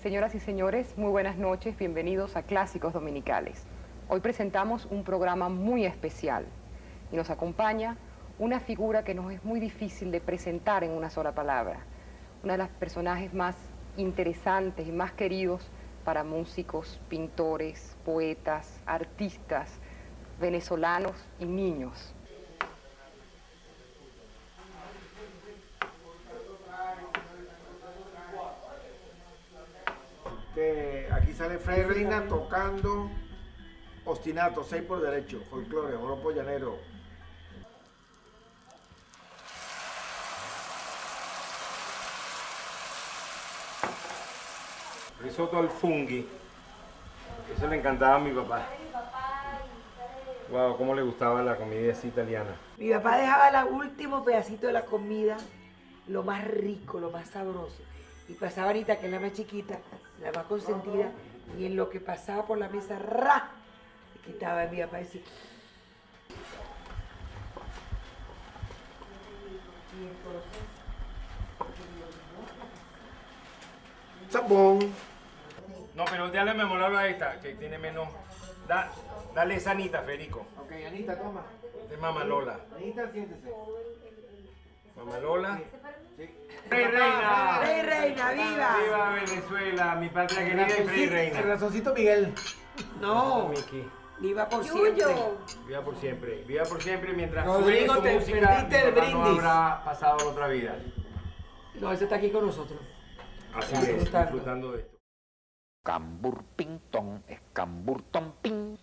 Señoras y señores, muy buenas noches, bienvenidos a Clásicos Dominicales. Hoy presentamos un programa muy especial y nos acompaña una figura que nos es muy difícil de presentar en una sola palabra. Una de las personajes más interesantes y más queridos para músicos, pintores, poetas, artistas, venezolanos y niños. Aquí sale Freddy Reina tocando ostinato, 6 por derecho, folclore, joropo llanero. Risotto al funghi. Eso le encantaba a mi papá. Wow, cómo le gustaba la comida así italiana. Mi papá dejaba el último pedacito de la comida, lo más rico, lo más sabroso. Y pasaba Anita, que es la más chiquita, la más consentida, y en lo que pasaba por la mesa, ¡ra! Le quitaba a mi papá y decía... Sabón. No, pero dale memorable a esta, que tiene menos... Dale esa Anita, Federico. Ok, Anita, toma. De Mamá Lola. Anita, siéntese. Mamá Lola. Sí. ¡Freddy Reina! ¡Rey Reina, viva! ¡Viva Venezuela, mi patria querida y Freddy Reina! El razoncito Miguel. No, Miki. viva por siempre. Viva por siempre. Viva por siempre mientras Rodrigo, suene te su música, perdiste el mi papá no brindis. habrá pasado a otra vida. No, ese está aquí con nosotros. Así Está es, disfrutando. disfrutando de esto. Cambur ping tong, es cambur tong ping.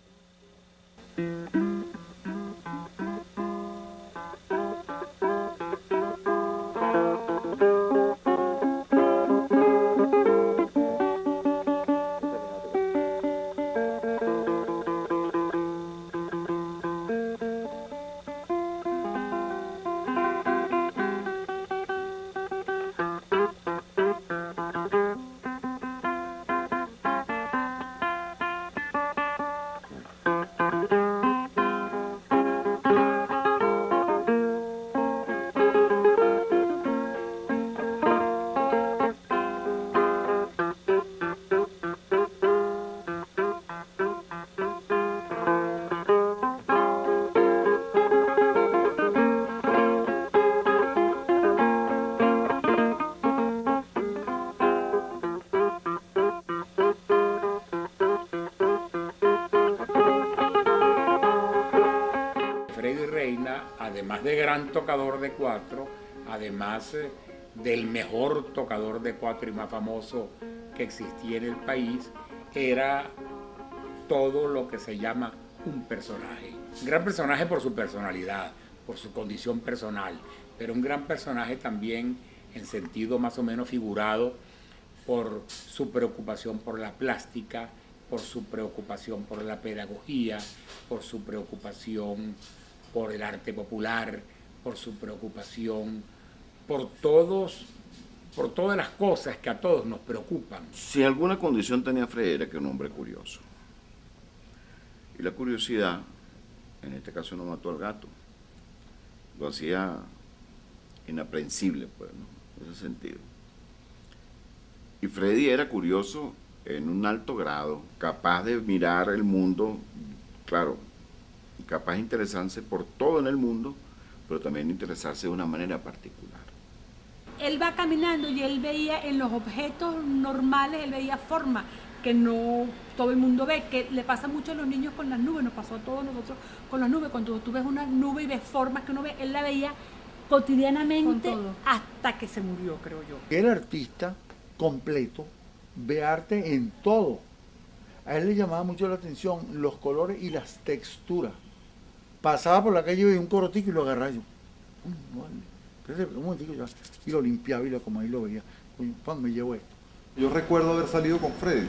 Freddy Reina, además de gran tocador de cuatro, además del mejor tocador de cuatro y más famoso que existía en el país, era todo lo que se llama un personaje. Un gran personaje por su personalidad, por su condición personal, pero un gran personaje también en sentido más o menos figurado por su preocupación por la plástica, por su preocupación por la pedagogía, por su preocupación por el arte popular, por su preocupación por todas las cosas que a todos nos preocupan. Si alguna condición tenía Freddy era que era un hombre curioso. Y la curiosidad, en este caso no mató al gato, lo hacía inaprensible, pues, ¿no? En ese sentido. Y Freddy era curioso en un alto grado, capaz de mirar el mundo, claro, capaz de interesarse por todo en el mundo, pero también interesarse de una manera particular. Él va caminando y él veía en los objetos normales, él veía formas que no todo el mundo ve, que le pasa mucho a los niños con las nubes, nos pasó a todos nosotros con las nubes. Cuando tú ves una nube y ves formas que uno ve, él la veía cotidianamente hasta que se murió, creo yo. El artista completo ve arte en todo. A él le llamaba mucho la atención los colores y las texturas. Pasaba por la calle y veía un corotico y lo agarraba yo. Un momentico ya. Y lo limpiaba y como ahí lo veía. ¿Cuándo me llevo esto? Yo recuerdo haber salido con Freddy,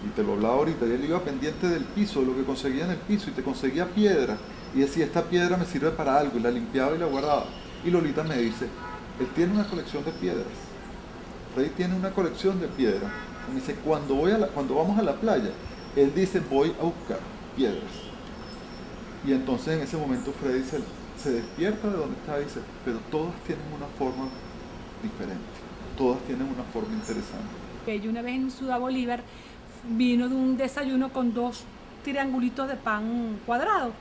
y te lo hablaba ahorita, y él iba pendiente del piso, de lo que conseguía en el piso, y te conseguía piedra, y decía, esta piedra me sirve para algo, y la limpiaba y la guardaba. Y Lolita me dice, él tiene una colección de piedras. Freddy tiene una colección de piedras. Y me dice, cuando vamos a la playa, él dice, voy a buscar piedras. Y entonces en ese momento Freddy se despierta de donde está y dice, pero todas tienen una forma diferente, todas tienen una forma interesante. Yo una vez en Ciudad Bolívar vino de un desayuno con 2 triangulitos de pan cuadrado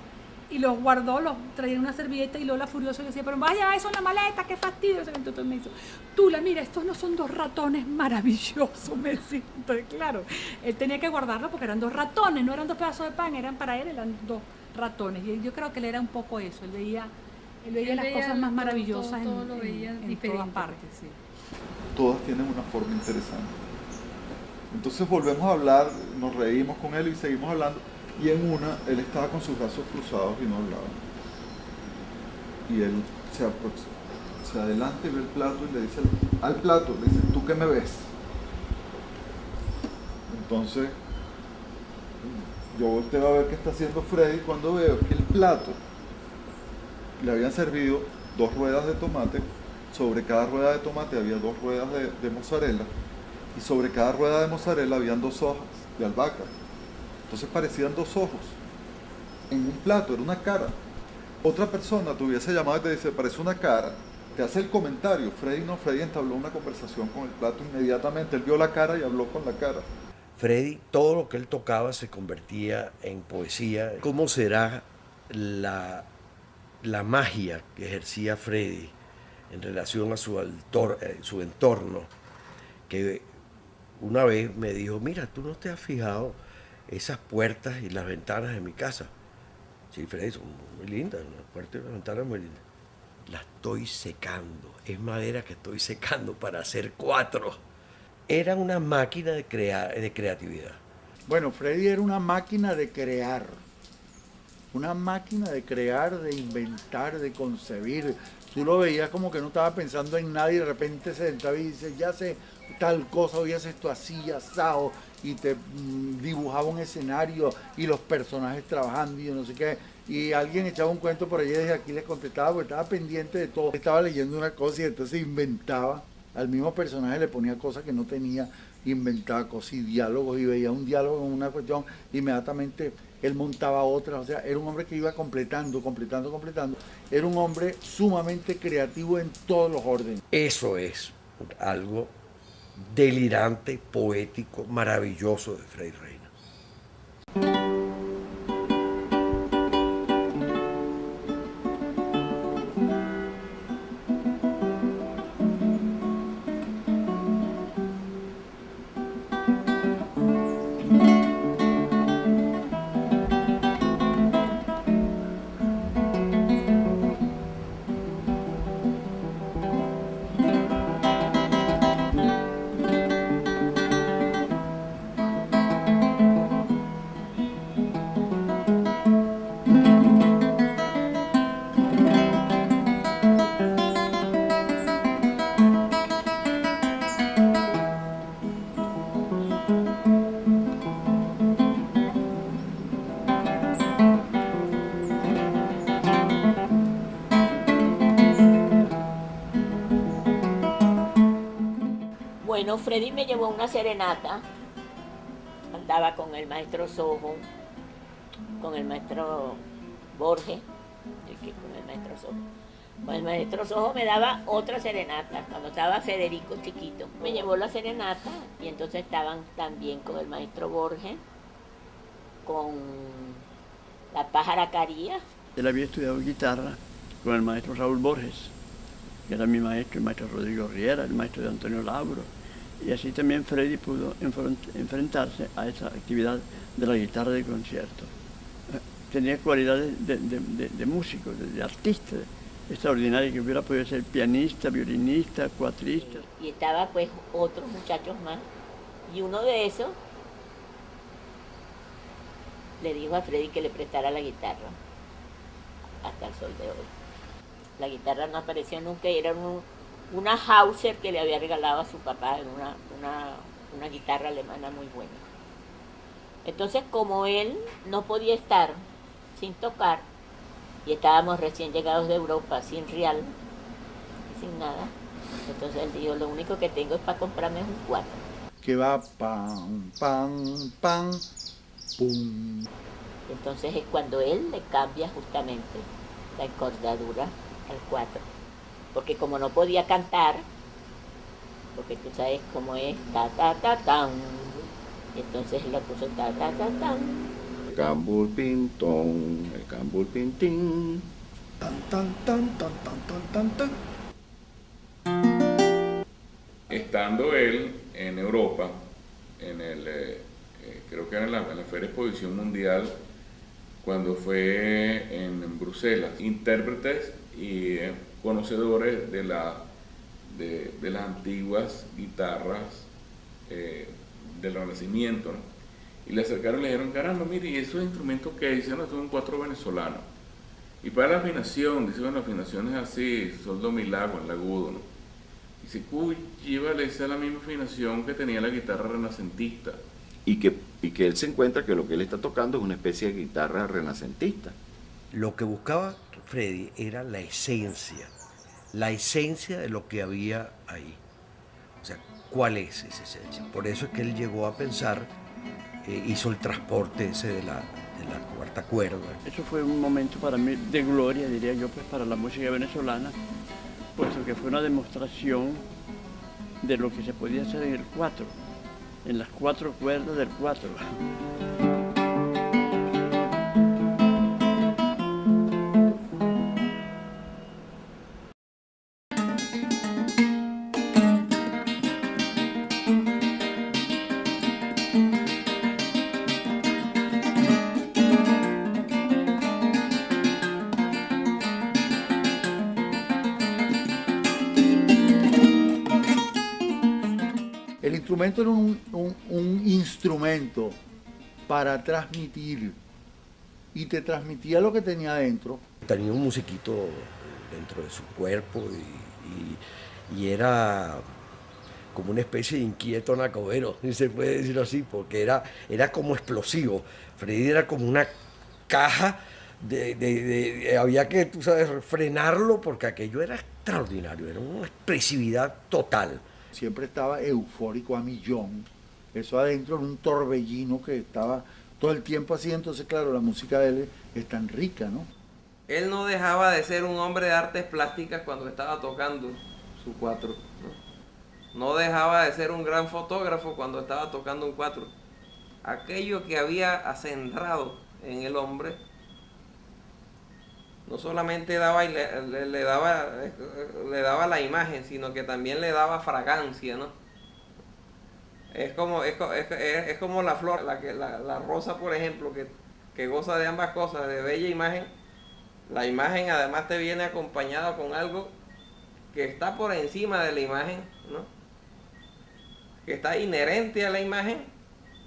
y los guardó, los traía en una servilleta y Lola furioso le decía, pero vaya eso en la maleta, qué fastidio. Entonces me dijo, Tula, mira, estos no son 2 ratones maravillosos, me decía. Entonces claro, él tenía que guardarlo porque eran 2 ratones, no eran 2 pedazos de pan, eran 2 ratones. Y yo creo que él era un poco eso, él veía las cosas más maravillosas todo lo veía en diferente. todas partes. Sí. Todas tienen una forma interesante. Entonces volvemos a hablar, nos reímos con él y seguimos hablando. Y en una, él estaba con sus brazos cruzados y no hablaba. Y él se adelanta y ve el plato y le dice al plato, le dice, ¿tú qué me ves? Entonces, yo volteo a ver qué está haciendo Freddy cuando veo que el plato le habían servido 2 ruedas de tomate, sobre cada rueda de tomate había 2 ruedas de mozzarella y sobre cada rueda de mozzarella habían 2 hojas de albahaca. Entonces parecían 2 ojos en un plato, era una cara. Otra persona te hubiese llamado y te dice, parece una cara, te hace el comentario. Freddy entabló una conversación con el plato inmediatamente, él vio la cara y habló con la cara. Freddy, todo lo que él tocaba se convertía en poesía. ¿Cómo será la magia que ejercía Freddy en relación a su entorno? Que una vez me dijo, mira, tú no te has fijado esas puertas y las ventanas de mi casa. Sí, Freddy, son muy lindas, las puertas y las ventanas muy lindas. Las estoy secando, es madera que estoy secando para hacer 4. Era una máquina de creatividad. Bueno, Freddy era una máquina de crear. Una máquina de crear, de inventar, de concebir. Tú lo veías como que no estaba pensando en nada y de repente se sentaba y dice, ya sé tal cosa, hoy haces esto así, asado, y te dibujaba un escenario y los personajes trabajando y yo no sé qué. Y alguien echaba un cuento por allí y desde aquí les contestaba porque estaba pendiente de todo. Estaba leyendo una cosa y entonces inventaba. Al mismo personaje le ponía cosas que no tenía, inventaba cosas y diálogos y veía un diálogo en una cuestión, inmediatamente él montaba otra, o sea, era un hombre que iba completando. Era un hombre sumamente creativo en todos los órdenes. Eso es algo delirante, poético, maravilloso de Freddy Reina. Bueno, Freddy me llevó a una serenata, andaba con el maestro Sojo, con el maestro Borges, con el maestro Sojo. Con el maestro Sojo me daba otra serenata, cuando estaba Federico chiquito. Me llevó la serenata y entonces estaban también con el maestro Borges, con la pájara Caría. Él había estudiado guitarra con el maestro Raúl Borges, que era mi maestro, el maestro Rodrigo Riera, el maestro de Antonio Lauro. Y así también Freddy pudo enfrentarse a esa actividad de la guitarra de concierto. Tenía cualidades de músico, de artista extraordinario, que hubiera podido ser pianista, violinista, cuatrista. Y estaba pues otros muchachos más. Y uno de esos le dijo a Freddy que le prestara la guitarra hasta el sol de hoy. La guitarra no apareció nunca y era una Hauser que le había regalado a su papá, una guitarra alemana muy buena. Entonces, como él no podía estar sin tocar, y estábamos recién llegados de Europa, sin real, sin nada, entonces él dijo, lo único que tengo es para comprarme un 4. Que va pam, pam, pam, pum. Entonces es cuando él le cambia justamente la encordadura al 4. Porque como no podía cantar, porque tú sabes cómo es ta ta ta tan. Entonces él le puso ta ta ta tan. El cambur pintón, el cambur pintín. Tan tan tan tan tan tan tan. Estando él en Europa, creo que era en la Feria Exposición Mundial, cuando fue en Bruselas, intérpretes y conocedores de las antiguas guitarras del Renacimiento, ¿no? Y le acercaron y le dijeron, caramba, mire, ¿y esos instrumentos que dicen? No, son 4 venezolanos. Y para la afinación, dice, bueno, la afinación es así, sol, do, mi, la, con el agudo, ¿no? Dice, uy, llévale, esa es la misma afinación que tenía la guitarra renacentista. Y que él se encuentra que lo que él está tocando es una especie de guitarra renacentista. Lo que buscaba Freddy era la esencia de lo que había ahí. O sea, ¿cuál es esa esencia? Por eso es que él llegó a pensar, hizo el transporte ese de la cuarta cuerda. Eso fue un momento para mí de gloria, diría yo, pues para la música venezolana, puesto que fue una demostración de lo que se podía hacer en el 4, en las 4 cuerdas del 4. El instrumento era un instrumento para transmitir y te transmitía lo que tenía adentro. Tenía un musiquito dentro de su cuerpo y era como una especie de inquieto nacobero, si se puede decir así, porque era como explosivo. Freddy era como una caja había que, tú sabes, frenarlo porque aquello era extraordinario, era una expresividad total. Siempre estaba eufórico a millón, eso adentro era un torbellino que estaba todo el tiempo así, entonces claro, la música de él es tan rica, ¿no? Él no dejaba de ser un hombre de artes plásticas cuando estaba tocando su 4, no dejaba de ser un gran fotógrafo cuando estaba tocando un 4. Aquello que había acendrado en el hombre no solamente daba le daba la imagen, sino que también le daba fragancia, ¿no? Es como la flor, la rosa, por ejemplo, que goza de ambas cosas, de bella imagen. La imagen además te viene acompañada con algo que está por encima de la imagen, ¿no? Que está inherente a la imagen,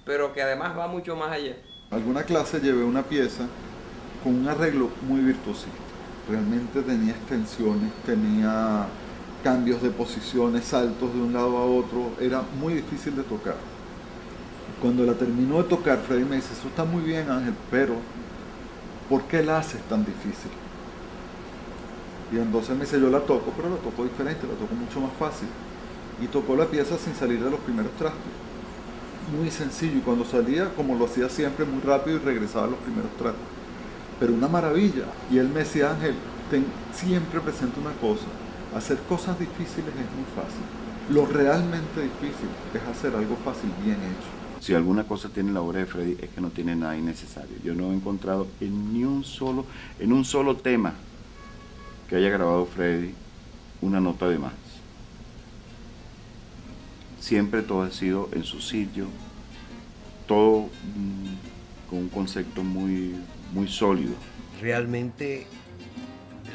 pero que además va mucho más allá. Alguna clase llevé una pieza con un arreglo muy virtuosito. Realmente tenía extensiones, tenía cambios de posiciones, saltos de un lado a otro. Era muy difícil de tocar. Cuando la terminó de tocar, Freddy me dice, eso está muy bien, Ángel, pero ¿por qué la haces tan difícil? Y entonces me dice, yo la toco, pero la toco diferente, la toco mucho más fácil. Y tocó la pieza sin salir de los primeros trastes. Muy sencillo, y cuando salía, como lo hacía siempre, muy rápido y regresaba a los primeros trastes. Pero una maravilla. Y él me decía, Ángel, ten siempre presente una cosa, hacer cosas difíciles es muy fácil. Lo realmente difícil es hacer algo fácil bien hecho. Si alguna cosa tiene la obra de Freddy es que no tiene nada innecesario. Yo no he encontrado en un solo tema que haya grabado Freddy una nota de más. Siempre todo ha sido en su sitio, todo con un concepto muy sólido. Realmente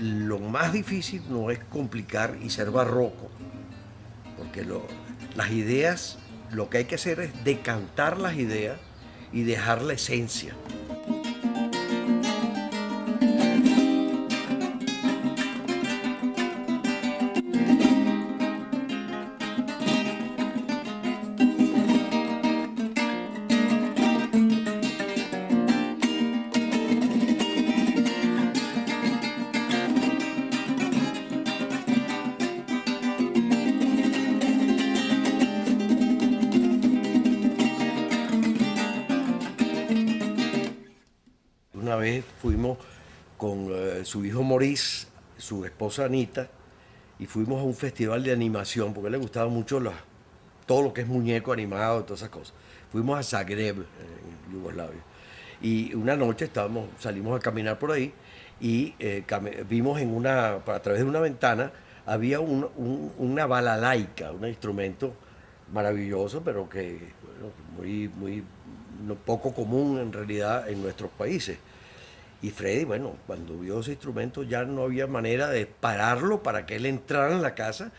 lo más difícil no es complicar y ser barroco, porque las ideas, lo que hay que hacer es decantar las ideas y dejar la esencia. Una vez fuimos con su hijo Maurice, su esposa Anita, y fuimos a un festival de animación, porque a él le gustaba mucho todo lo que es muñeco animado y todas esas cosas. Fuimos a Zagreb, en Yugoslavia, y una noche salimos a caminar por ahí y vimos a través de una ventana, había una balalaika, un instrumento maravilloso, pero que muy poco común en realidad en nuestros países. Y Freddy, bueno, cuando vio ese instrumento ya no había manera de pararlo para que él entrara en la casa,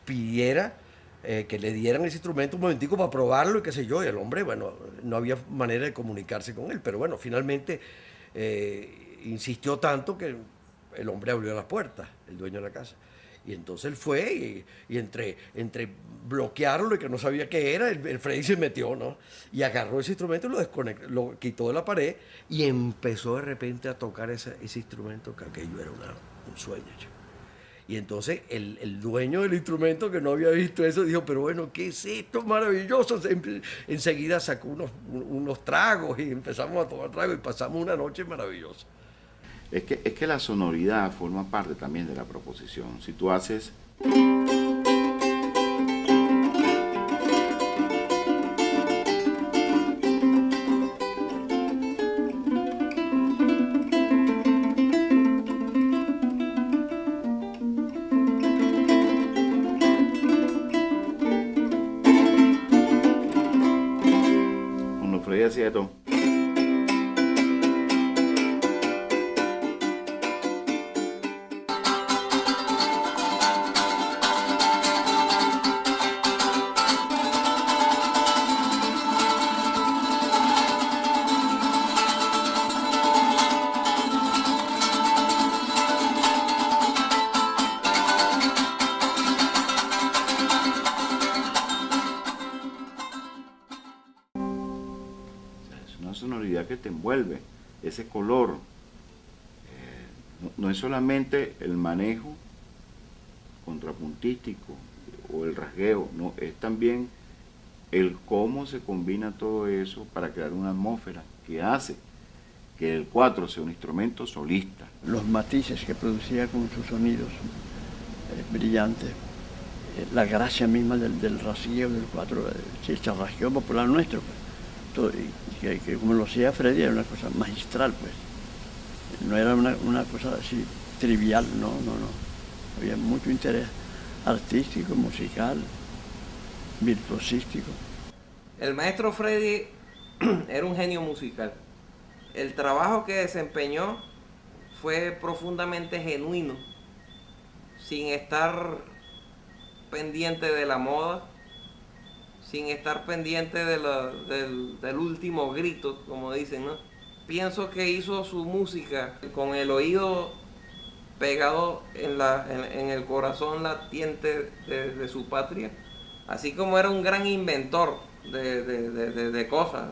pidiera que le dieran ese instrumento un momentico para probarlo y qué sé yo, y el hombre, bueno, no había manera de comunicarse con él, pero bueno, finalmente insistió tanto que el hombre abrió las puertas, el dueño de la casa. Y entonces él fue y entre bloquearlo y que no sabía qué era, el Freddy se metió, ¿no? Y agarró ese instrumento y lo desconectó, lo quitó de la pared y empezó de repente a tocar ese instrumento, que aquello era un sueño. Y entonces el dueño del instrumento, que no había visto eso, dijo, pero bueno, ¿qué es esto maravilloso? Enseguida sacó unos tragos y empezamos a tomar tragos y pasamos una noche maravillosa. Es que la sonoridad forma parte también de la proposición. Si tú haces... Cuando Freddy hacía esto... sonoridad que te envuelve, ese color. No es solamente el manejo contrapuntístico o el rasgueo, no, es también el cómo se combina todo eso para crear una atmósfera que hace que el 4 sea un instrumento solista. Los matices que producía con sus sonidos brillantes, la gracia misma del rasgueo del 4, el rasgueo popular nuestro, pues. Todo, y que como lo hacía Freddy era una cosa magistral, pues. No era una cosa así trivial, no. Había mucho interés artístico, musical, virtuosístico. El maestro Freddy era un genio musical. El trabajo que desempeñó fue profundamente genuino, sin estar pendiente de la moda, sin estar pendiente del último grito, como dicen, ¿no? Pienso que hizo su música con el oído pegado en el corazón latiente de su patria, así como era un gran inventor de cosas,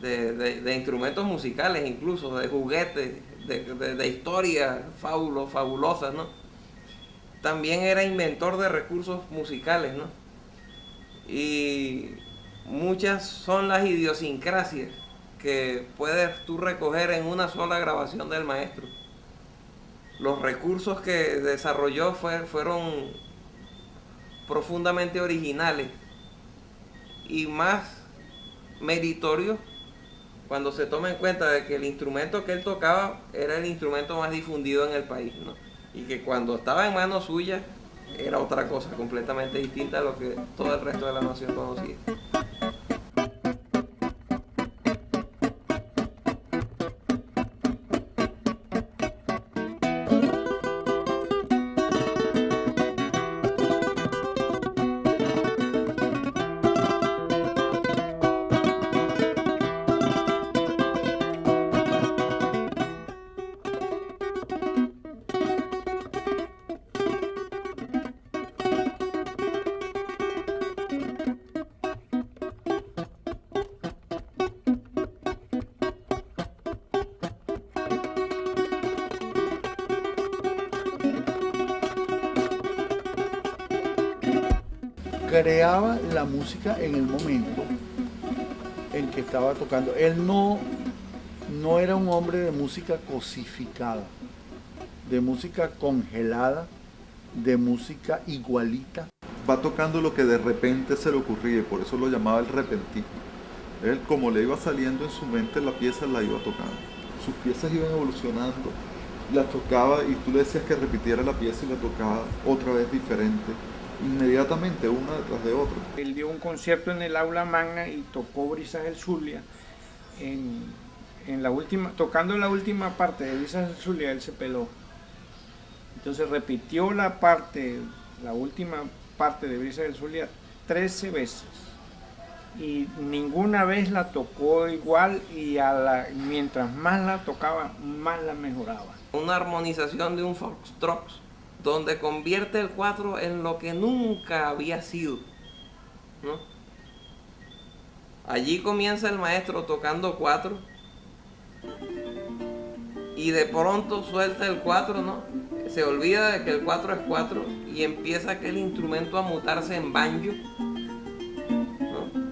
de instrumentos musicales, incluso de juguetes, de historias fabulosas, ¿no? También era inventor de recursos musicales, ¿no? Y muchas son las idiosincrasias que puedes tú recoger en una sola grabación del maestro. Los recursos que desarrolló fueron profundamente originales y más meritorios cuando se toma en cuenta de que el instrumento que él tocaba era el instrumento más difundido en el país, ¿no? Y que cuando estaba en manos suyas era otra cosa completamente distinta a lo que todo el resto de la nación conocía. Creaba la música en el momento en que estaba tocando. Él no era un hombre de música cosificada, de música congelada, de música igualita. Va tocando lo que de repente se le ocurría y por eso lo llamaba el repentismo. Él, como le iba saliendo en su mente, la pieza la iba tocando. Sus piezas iban evolucionando, la tocaba y tú le decías que repitiera la pieza y la tocaba otra vez diferente, inmediatamente, una detrás de otra. Él dio un concierto en el aula magna y tocó Brisas del Zulia. Tocando la última parte de Brisas del Zulia, él se peló. Entonces repitió la última parte de Brisas del Zulia 13 veces. Y ninguna vez la tocó igual y mientras más la tocaba, más la mejoraba. Una armonización de un foxtrot donde convierte el 4 en lo que nunca había sido, ¿no? Allí comienza el maestro tocando 4 y de pronto suelta el 4, ¿no? Se olvida de que el 4 es 4 y empieza aquel instrumento a mutarse en banjo, ¿no?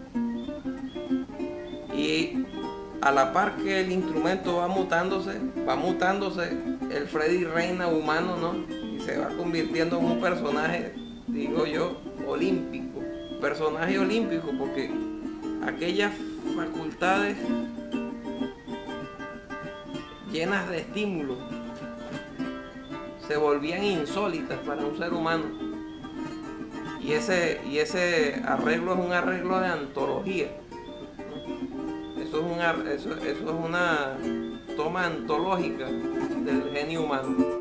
Y a la par que el instrumento va mutándose el Freddy Reina humano, ¿no? Y se va convirtiendo en un personaje, digo yo, olímpico. Personaje olímpico porque aquellas facultades llenas de estímulos se volvían insólitas para un ser humano. Y ese arreglo es un arreglo de antología. Eso es una toma antológica del genio humano.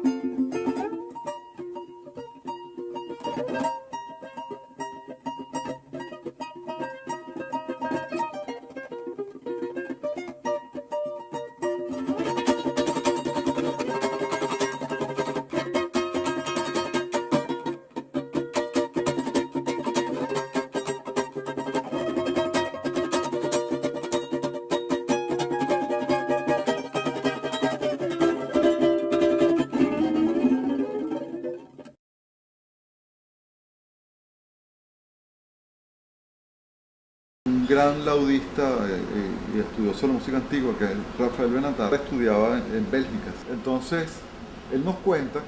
Gran laudista y estudioso de la música antigua, que es Rafael Benatar, estudiaba en Bélgica. Entonces, él nos cuenta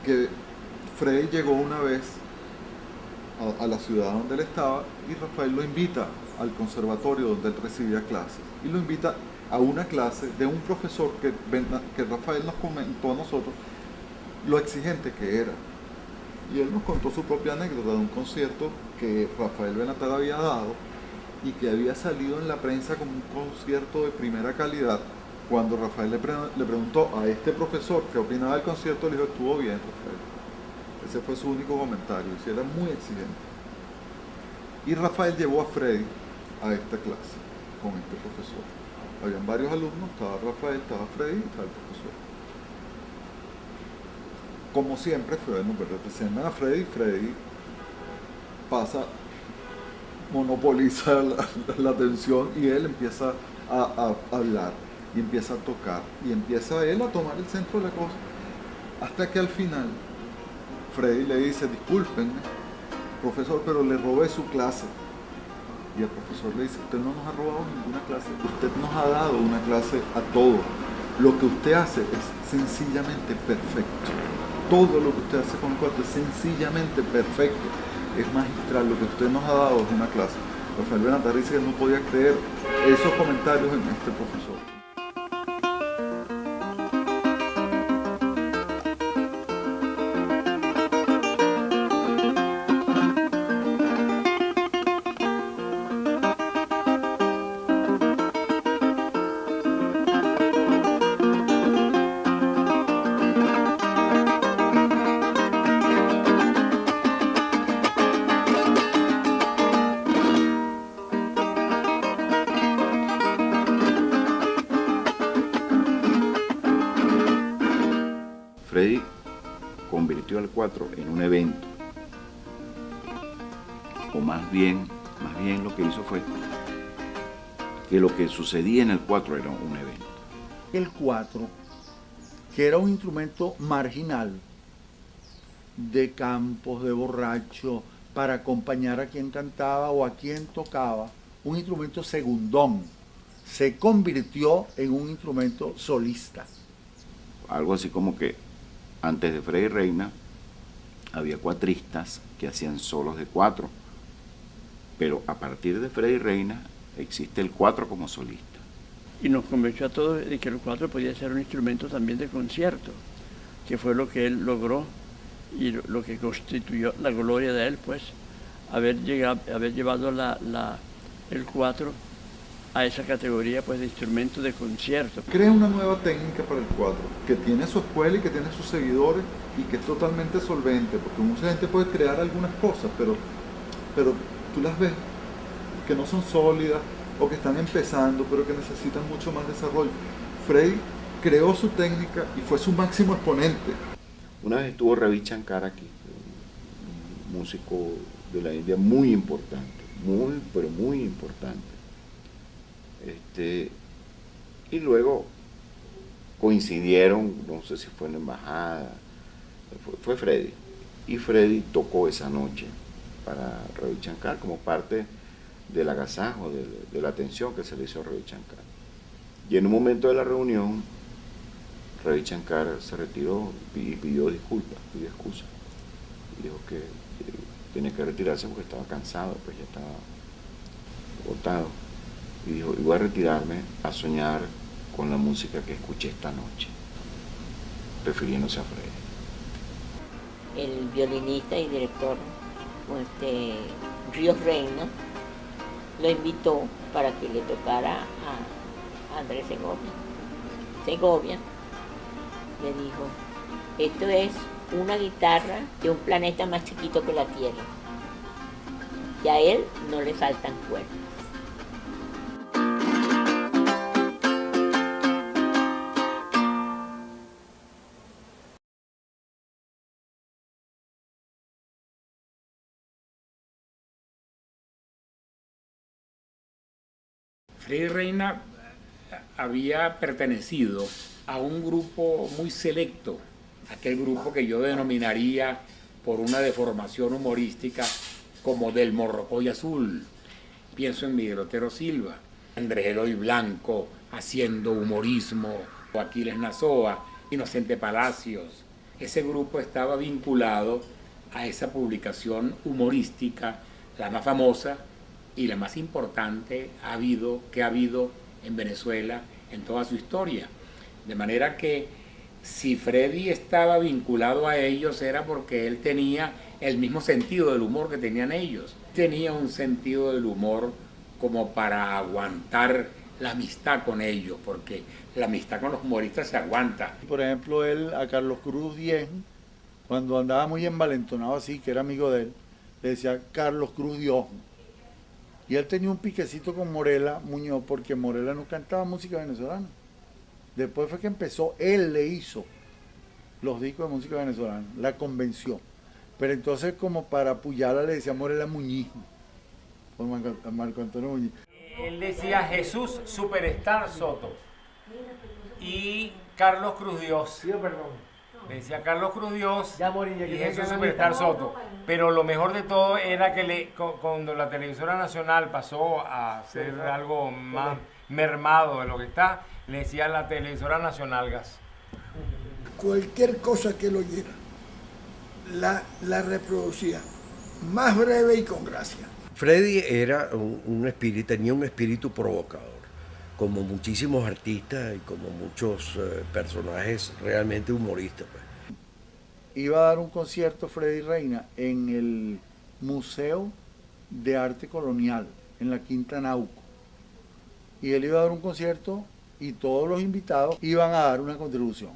que Frey llegó una vez a la ciudad donde él estaba y Rafael lo invita al conservatorio donde él recibía clases y lo invita a una clase de un profesor que Rafael nos comentó a nosotros lo exigente que era. Y él nos contó su propia anécdota de un concierto que Rafael Benatar había dado y que había salido en la prensa como un concierto de primera calidad. Cuando Rafael le preguntó a este profesor qué opinaba del concierto, le dijo: estuvo bien, Rafael. Ese fue su único comentario, y era muy exigente. Y Rafael llevó a Freddy a esta clase con este profesor. Habían varios alumnos, estaba Rafael, estaba Freddy y estaba el profesor. Como siempre, presentan a Freddy, Freddy monopoliza la atención y él empieza a hablar y empieza a tocar y empieza él a tomar el centro de la cosa, hasta que al final Freddy le dice: discúlpenme, profesor, pero le robé su clase. Y el profesor le dice: usted no nos ha robado ninguna clase, usted nos ha dado una clase a todos. Lo que usted hace es sencillamente perfecto. Todo lo que usted hace con el 4 es sencillamente perfecto, es magistral. Lo que usted nos ha dado es una clase. Rafael Benatar dice que no podía creer esos comentarios en este profesor. Freddy convirtió al 4 en un evento, o más bien lo que hizo fue que lo que sucedía en el 4 era un evento. El 4, que era un instrumento marginal de campos, de borracho, para acompañar a quien cantaba o a quien tocaba, un instrumento segundón, se convirtió en un instrumento solista. Algo así como que Antes de Freddy Reina había cuatristas que hacían solos de 4, pero a partir de Freddy Reina existe el 4 como solista. Y nos convenció a todos de que el 4 podía ser un instrumento también de concierto, que fue lo que él logró y lo que constituyó la gloria de él, pues, haber llevado el 4 a esa categoría, pues, de instrumento de concierto. Crea una nueva técnica para el 4, que tiene su escuela y que tiene sus seguidores y que es totalmente solvente, porque mucha gente puede crear algunas cosas, pero tú las ves que no son sólidas o que están empezando, pero que necesitan mucho más desarrollo. Freddy creó su técnica y fue su máximo exponente. Una vez estuvo Ravi Shankar aquí, un músico de la India muy importante, pero muy importante. Y luego coincidieron, no sé si fue en la embajada, fue Freddy. Y Freddy tocó esa noche para Ravi Shankar como parte del agasajo, de la atención que se le hizo a Ravi Shankar. Y en un momento de la reunión, Ravi Shankar se retiró y pidió disculpas, pidió excusas. Y dijo que tenía que retirarse porque estaba cansado, pues ya estaba agotado. Y dijo, y voy a retirarme a soñar con la música que escuché esta noche, refiriéndose a Freddy. El violinista y director Ríos Reina lo invitó para que le tocara a Andrés Segovia le dijo, esto es una guitarra de un planeta más chiquito que la Tierra, y a él no le faltan cuerdas. Freddy Reina había pertenecido a un grupo muy selecto, aquel grupo que yo denominaría por una deformación humorística como del Morrocoy Azul. Pienso en Miguel Otero Silva, Andrés Eloy Blanco haciendo humorismo, o Aquiles Nazoa, Inocente Palacios. Ese grupo estaba vinculado a esa publicación humorística, la más famosa y la más importante que ha habido en Venezuela en toda su historia. De manera que si Freddy estaba vinculado a ellos era porque él tenía el mismo sentido del humor que tenían ellos. Tenía un sentido del humor como para aguantar la amistad con ellos, porque la amistad con los humoristas se aguanta. Por ejemplo, él a Carlos Cruz Diez, cuando andaba muy envalentonado así, que era amigo de él, le decía Carlos Cruz Dios. Y él tenía un piquecito con Morela Muñoz, porque Morela no cantaba música venezolana. Después fue que empezó, él le hizo los discos de música venezolana, la convenció. Pero entonces, como para apoyarla, le decía Morela Muñiz, por Marco Antonio Muñiz. Él decía Jesús Superstar Soto y Carlos Cruz Dios. Le decía Carlos Cruz Dios y Jesús Superstar Soto. Pero lo mejor de todo era que cuando la televisora nacional pasó a ser algo más mermado de lo que está, le decía la televisora nacional gas. Cualquier cosa que lo oyera, la reproducía más breve y con gracia. Freddy era tenía un espíritu provocador, como muchísimos artistas y como muchos personajes realmente humoristas. Pues. Iba a dar un concierto Freddy Reina en el Museo de Arte Colonial, en la Quinta Nauco. Y él iba a dar un concierto y todos los invitados iban a dar una contribución.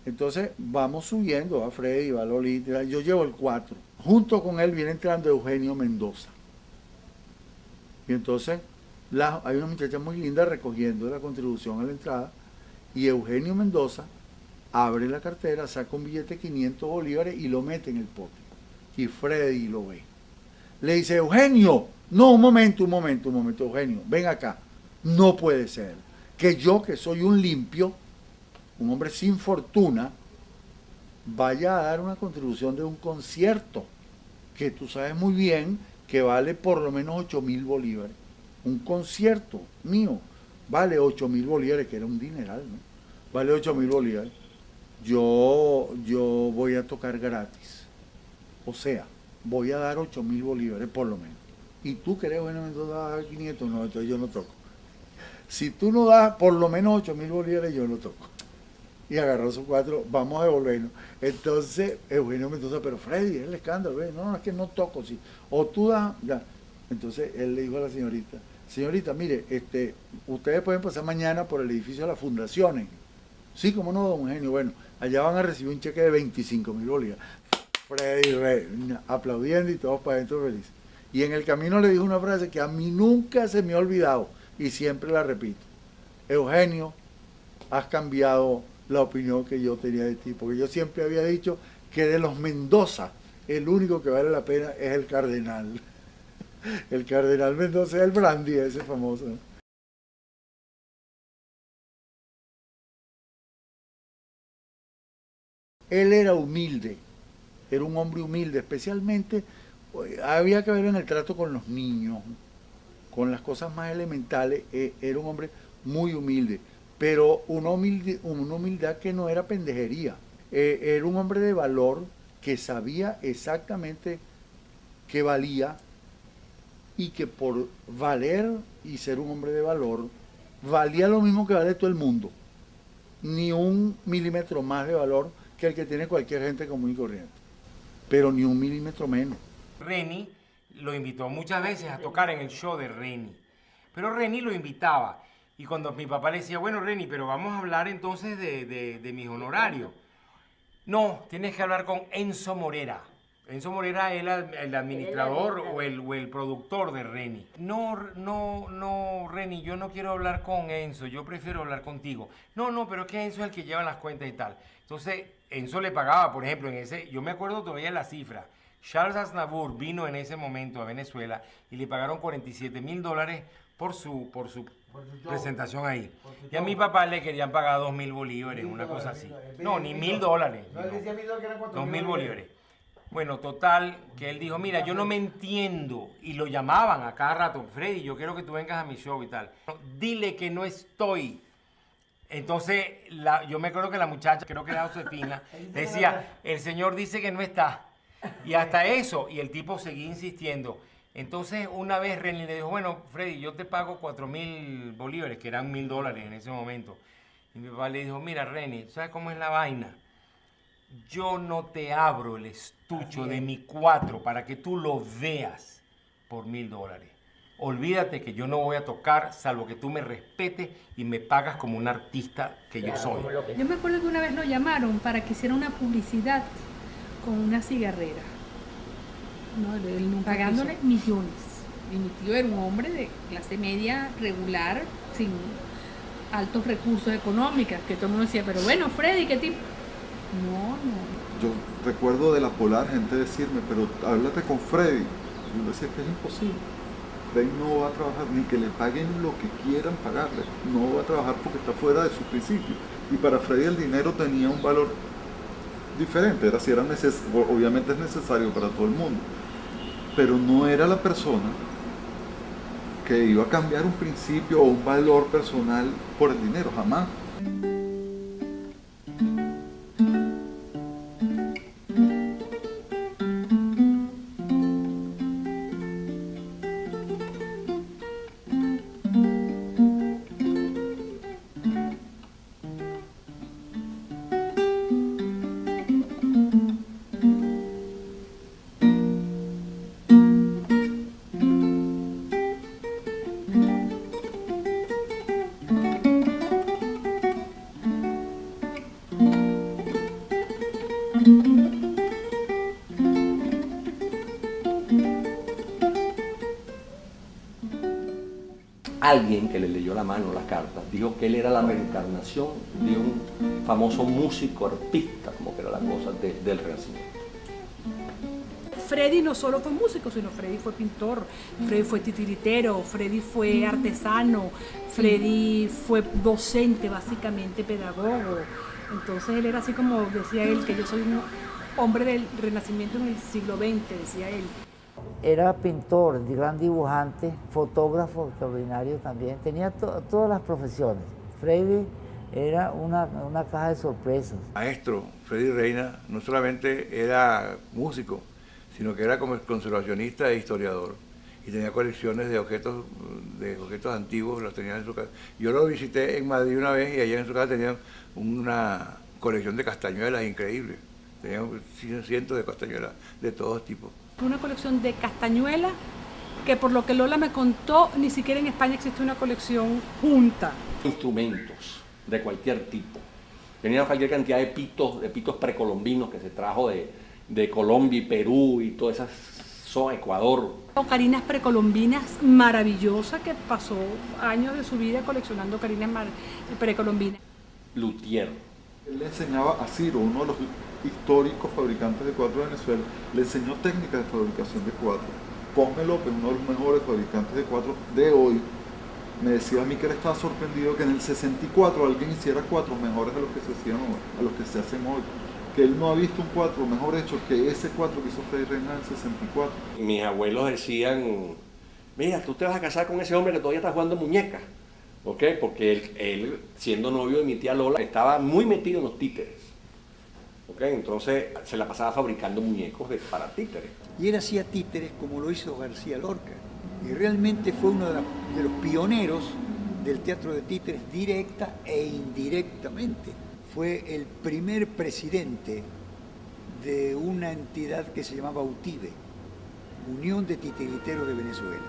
Entonces vamos subiendo a Freddy, va Lolita, yo llevo el 4. Junto con él viene entrando Eugenio Mendoza. Y entonces hay una muchacha muy linda recogiendo la contribución a la entrada y Eugenio Mendoza abre la cartera, saca un billete de 500 bolívares y lo mete en el pote. Y Freddy lo ve. Le dice, Eugenio, no, un momento, Eugenio, ven acá. No puede ser que yo, que soy un limpio, un hombre sin fortuna, vaya a dar una contribución de un concierto que tú sabes muy bien que vale por lo menos 8.000 bolívares. Un concierto mío vale 8.000 bolívares, que era un dineral, ¿no? Vale 8.000 bolívares. yo voy a tocar gratis. O sea, voy a dar 8.000 bolívares por lo menos. Y tú crees, bueno, entonces vas a dar 500, no, entonces yo no toco. Si tú no das por lo menos 8.000 bolívares, yo no toco. Y agarró sus 4, vamos a devolvernos. Entonces, Eugenio Mendoza, pero Freddy, es el escándalo, no, es que no toco, sí. O tú das, ya. Entonces él le dijo a la señorita, mire, ustedes pueden pasar mañana por el edificio de las fundaciones. Sí, cómo no, don Eugenio. Bueno, allá van a recibir un cheque de 25.000 bolívares. Freddy, aplaudiendo y todos para adentro felices. Y en el camino le dijo una frase que a mí nunca se me ha olvidado y siempre la repito. Eugenio, has cambiado la opinión que yo tenía de ti, porque yo siempre había dicho que de los Mendoza, el único que vale la pena es el cardenal. El cardenal Mendoza es el brandy, ese famoso. Él era humilde, era un hombre humilde, especialmente había que ver en el trato con los niños, con las cosas más elementales, era un hombre muy humilde, pero una humildad que no era pendejería, era un hombre de valor que sabía exactamente qué valía y que por valer y ser un hombre de valor, valía lo mismo que vale todo el mundo, ni un milímetro más de valor que el que tiene cualquier gente común y corriente, pero ni un milímetro menos. Reni lo invitó muchas veces a tocar en el show de Reni, pero Reni lo invitaba. Y cuando mi papá le decía, bueno, Reni, pero vamos a hablar entonces de mis honorarios. No, tienes que hablar con Enzo Morera. Enzo Morera es el administrador o el productor de Reni. No, Reni, yo no quiero hablar con Enzo, yo prefiero hablar contigo. No, pero es que Enzo es el que lleva las cuentas y tal. Entonces, Enzo le pagaba, por ejemplo, yo me acuerdo todavía la cifra. Charles Aznavour vino en ese momento a Venezuela y le pagaron $47.000 por su presentación ahí. Y a mi papá le querían pagar 2.000 bolívares, una cosa así. No, ni $1.000. No, él decía 1.000 que eran 4.000 2.000 bolívares. Bueno, total, que él dijo, mira, yo no me entiendo. Y lo llamaban a cada rato, Freddy, yo quiero que tú vengas a mi show y tal. Dile que no estoy. Entonces, yo me acuerdo que la muchacha, creo que era Josefina, decía, el señor dice que no está. Y hasta eso, y el tipo seguía insistiendo. Entonces, una vez Reni le dijo, bueno, Freddy, yo te pago 4.000 bolívares, que eran $1.000 en ese momento. Y mi papá le dijo, mira, Reni, ¿sabes cómo es la vaina? Yo no te abro el estucho de mi 4 para que tú lo veas por $1.000. Olvídate que yo no voy a tocar, salvo que tú me respetes y me pagas como un artista que yo soy. Yo me acuerdo que una vez lo llamaron para que hiciera una publicidad con una cigarrera, ¿no? Pagándole millones. Y mi tío era un hombre de clase media regular, sin altos recursos económicos, que todo el mundo decía, pero bueno, Freddy, ¿qué tipo? No. Yo recuerdo de la Polar gente decirme, pero háblate con Freddy. Yo decía que es imposible. Freddy no va a trabajar, ni que le paguen lo que quieran pagarle. No va a trabajar porque está fuera de su principio. Y para Freddy el dinero tenía un valor diferente. Obviamente es necesario para todo el mundo. Pero no era la persona que iba a cambiar un principio o un valor personal por el dinero, jamás. Alguien que le leyó la mano las cartas dijo que él era la reencarnación de un famoso músico arpista, como que era la cosa del Renacimiento. Freddy no solo fue músico, sino Freddy fue pintor, Freddy fue titiritero, Freddy fue artesano, Freddy fue docente, básicamente pedagogo. Entonces él era así como decía él, que yo soy un hombre del Renacimiento en el siglo XX, decía él. Era pintor, gran dibujante, fotógrafo extraordinario también, tenía todas las profesiones. Freddy Era una caja de sorpresas. Maestro Freddy Reina no solamente era músico, sino que era como conservacionista e historiador. Y tenía colecciones de objetos antiguos, los tenía en su casa. Yo lo visité en Madrid una vez y allá en su casa tenían una colección de castañuelas increíble. Tenían cientos de castañuelas de todos tipos. Una colección de castañuelas que, por lo que Lola me contó, ni siquiera en España existe una colección junta. Instrumentos de cualquier tipo. Tenía cualquier cantidad de pitos precolombinos que se trajo de Colombia y Perú y todas esas zona Ecuador. Carinas precolombinas maravillosas, que pasó años de su vida coleccionando carinas precolombinas. Luthier. Él le enseñaba a Ciro, uno de los históricos fabricantes de cuatro de Venezuela, le enseñó técnicas de fabricación de cuatro. Ponme López, uno de los mejores fabricantes de cuatro de hoy, me decía a mí que él estaba sorprendido que en el 64 alguien hiciera cuatros mejores a los que se hacían hoy, a los que se hacen hoy. Que él no ha visto un cuatro mejor hecho que ese cuatro que hizo Freddy Reina en el 64. Mis abuelos decían, mira, tú te vas a casar con ese hombre que todavía está jugando muñecas. ¿Ok? Porque él, siendo novio de mi tía Lola, estaba muy metido en los títeres. ¿Ok? Entonces se la pasaba fabricando muñecos para títeres. Y él hacía títeres como lo hizo García Lorca. Y realmente fue uno de los pioneros del teatro de títeres directa e indirectamente. Fue el primer presidente de una entidad que se llamaba UTIVE, Unión de Titiriteros de Venezuela.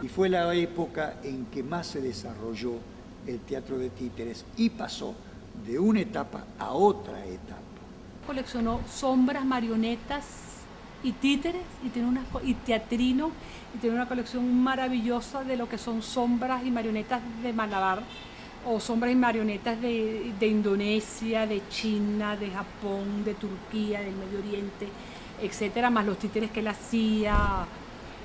Y fue la época en que más se desarrolló el teatro de títeres y pasó de una etapa a otra etapa. Coleccionó sombras, marionetas y títeres y teatrino, y tiene una colección maravillosa de lo que son sombras y marionetas de Malabar, o sombras y marionetas de Indonesia, de China, de Japón, de Turquía, del Medio Oriente, etcétera, más los títeres que él hacía,